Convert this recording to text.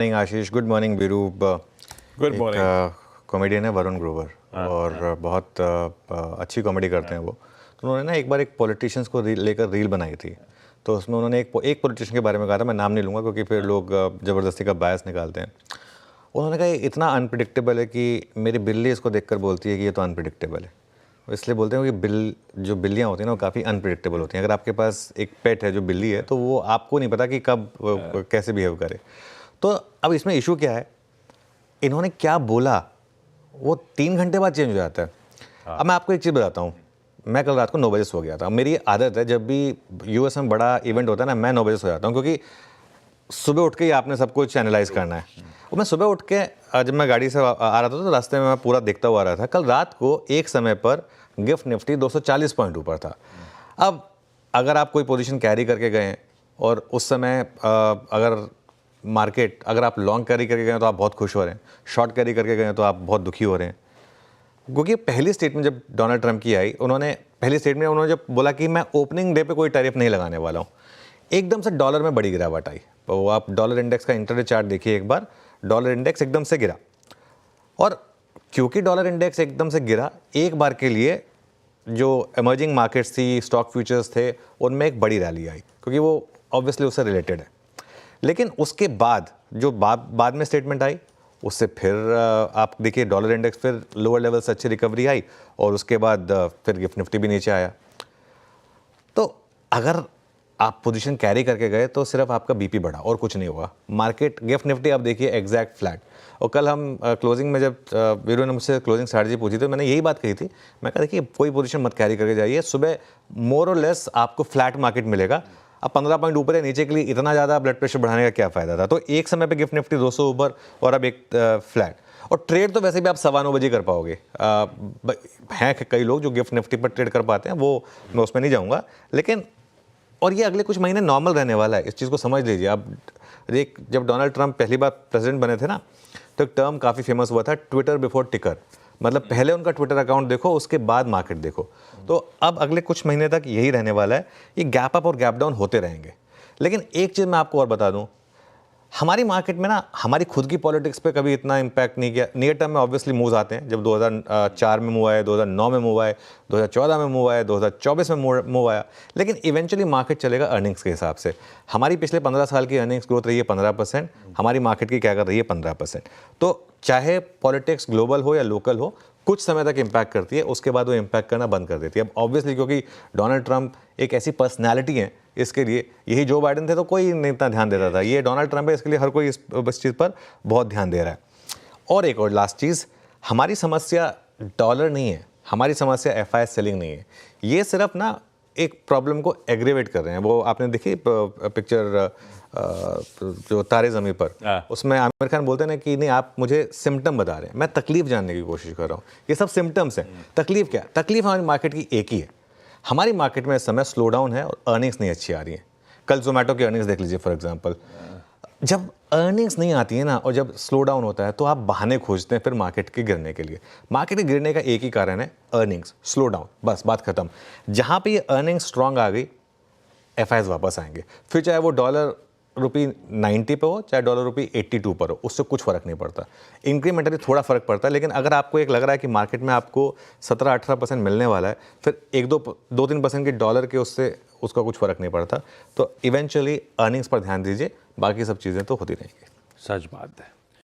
Morning Ashish, good morning Veeru. Good morning. Comedian है वरुण ग्रोवर और बहुत अच्छी कॉमेडी करते हैं वो। तो उन्होंने ना एक बार एक पॉलिटिशियंस को लेकर रील बनाई थी। तो उसमें उन्होंने एक पॉलिटिशियन के बारे में कहा था, मैं नाम नहीं लूँगा क्योंकि फिर लोग ज़बरदस्ती का बायस निकालते हैं। उन्होंने कहा ये इतना अनप्रिडिक्टेबल है कि मेरी बिल्ली इसको देखकर बोलती है कि ये तो अनप्रिडिक्टेबल है। इसलिए बोलते हैं कि जो बिल्लियाँ होती हैं ना वो काफ़ी अनप्रिडिक्टेबल होती हैं। अगर आपके पास एक पेट है जो बिल्ली है तो वो आपको नहीं पता कि कब कैसे बिहेव करे। तो अब इसमें इशू क्या है, इन्होंने क्या बोला वो 3 घंटे बाद चेंज हो जाता है। अब मैं आपको एक चीज़ बताता हूँ, मैं कल रात को 9 बजे सो गया था। मेरी आदत है जब भी यूएस में बड़ा इवेंट होता है ना, मैं 9 बजे सो जाता हूँ क्योंकि सुबह उठ के ही आपने सब कुछ एनालाइज करना है। और मैं सुबह उठ के जब मैं गाड़ी से आ रहा था तो रास्ते में मैं पूरा देखता हुआ आ रहा था। कल रात को एक समय पर गिफ्ट निफ्टी 240 पॉइंट ऊपर था। अब अगर आप कोई पोजीशन कैरी करके गए और उस समय अगर आप लॉन्ग कैरी करके गए तो आप बहुत खुश हो रहे हैं, शॉर्ट कैरी करके गए तो आप बहुत दुखी हो रहे हैं। क्योंकि पहली स्टेटमेंट जब डोनाल्ड ट्रंप की आई, पहली स्टेटमेंट उन्होंने जब बोला कि मैं ओपनिंग डे पे कोई टैरिफ नहीं लगाने वाला हूँ, एकदम से डॉलर में बड़ी गिरावट आई। तो आप डॉलर इंडेक्स का इंटरडे चार्ट देखिए एक बार, डॉलर इंडेक्स एकदम से गिरा। और क्योंकि डॉलर इंडेक्स एकदम से गिरा, एक बार के लिए जो इमर्जिंग मार्केट्स थी, स्टॉक फ्यूचर्स थे, उनमें एक बड़ी रैली आई क्योंकि वो ऑब्वियसली उससे रिलेटेड है। लेकिन उसके बाद जो बाद में स्टेटमेंट आई, उससे फिर आप देखिए डॉलर इंडेक्स फिर लोअर लेवल से अच्छी रिकवरी आई और उसके बाद फिर गिफ्ट निफ्टी भी नीचे आया। तो अगर आप पोजीशन कैरी करके गए तो सिर्फ आपका बीपी बढ़ा और कुछ नहीं हुआ। मार्केट गिफ्ट निफ्टी आप देखिए एग्जैक्ट फ्लैट। और कल हम क्लोजिंग में जब वीरू ने मुझसे क्लोजिंग स्ट्रैटेजी पूछी तो मैंने यही बात कही थी। मैं कहा देखिए कोई पोजीशन मत कैरी करके जाइए, सुबह मोर और लेस आपको फ्लैट मार्केट मिलेगा। अब 15 पॉइंट ऊपर या नीचे के लिए इतना ज़्यादा ब्लड प्रेशर बढ़ाने का क्या फ़ायदा था। तो एक समय पे गिफ्ट निफ्टी 200 ऊपर और अब एक फ्लैट। और ट्रेड तो वैसे भी आप 9:15 बजे कर पाओगे। हैं कई लोग जो गिफ्ट निफ्टी पर ट्रेड कर पाते हैं, वो मैं उसमें नहीं जाऊँगा। लेकिन और ये अगले कुछ महीने नॉर्मल रहने वाला है, इस चीज़ को समझ लीजिए। अब जब डोनाल्ड ट्रंप पहली बार प्रेसिडेंट बने थे ना, तो एक टर्म काफ़ी फेमस हुआ था, ट्विटर बिफोर टिकर। मतलब पहले उनका ट्विटर अकाउंट देखो, उसके बाद मार्केट देखो। तो अब अगले कुछ महीने तक यही रहने वाला है, ये गैप अप और गैप डाउन होते रहेंगे। लेकिन एक चीज़ मैं आपको और बता दूं, हमारी मार्केट में ना हमारी खुद की पॉलिटिक्स पे कभी इतना इम्पैक्ट नहीं किया। नियर टर्म में ऑब्वियसली मूव्स आते हैं, जब 2004 में मूव आए, 2009 में मूव आए, 2014 में मूव आए, 2024 में मूव आया। लेकिन इवेंचुअली मार्केट चलेगा अर्निंग्स के हिसाब से। हमारी पिछले 15 साल की अर्निंग्स ग्रोथ रही है 15%, हमारी मार्केट की क्या कर रही है 15%। तो चाहे पॉलिटिक्स ग्लोबल हो या लोकल हो, कुछ समय तक इम्पैक्ट करती है, उसके बाद वो इम्पैक्ट करना बंद कर देती है। अब ऑब्वियसली क्योंकि डोनाल्ड ट्रंप एक ऐसी पर्सनैलिटी है, इसके लिए यही जो बाइडेन थे तो कोई नहीं इतना ध्यान देता था, ये डोनाल्ड ट्रंप है, इसके लिए हर कोई इस चीज़ पर बहुत ध्यान दे रहा है। और एक और लास्ट चीज़, हमारी समस्या डॉलर नहीं है, हमारी समस्या एफआईएस सेलिंग नहीं है। ये सिर्फ ना एक प्रॉब्लम को एग्रीवेट कर रहे हैं। वो आपने देखी पिक्चर जो तारे ज़मीं पर, उसमें आमिर खान बोलते हैं ना कि नहीं आप मुझे सिम्टम बता रहे हैं, मैं तकलीफ जानने की कोशिश कर रहा हूँ। ये सब सिम्टम्स हैं। तकलीफ क्या? तकलीफ हमारी मार्केट की एक ही है। हमारी मार्केट में इस समय स्लो डाउन है और अर्निंग्स नहीं अच्छी आ रही हैं। कल जोमेटो की अर्निंग्स देख लीजिए फॉर एग्जांपल। जब अर्निंग्स नहीं आती है ना और जब स्लो डाउन होता है तो आप बहाने खोजते हैं फिर मार्केट के गिरने के लिए। मार्केट के गिरने का एक ही कारण है, अर्निंग्स, स्लो डाउन, बस बात खत्म। जहाँ पे ये अर्निंग्स स्ट्रांग आ गई, एफआईएस वापस आएंगे। फिर चाहे वो डॉलर रुपी 90 पे हो, चाहे डॉलर रुपी 82 पर हो, उससे कुछ फ़र्क नहीं पड़ता। इंक्रीमेंटली थोड़ा फ़र्क पड़ता है, लेकिन अगर आपको एक लग रहा है कि मार्केट में आपको 17-18% मिलने वाला है, फिर 2-3% के डॉलर के उससे उसका कुछ फ़र्क नहीं पड़ता। तो इवेंचुअली अर्निंग्स पर ध्यान दीजिए, बाकी सब चीज़ें तो होती रहेंगी। सच बात है।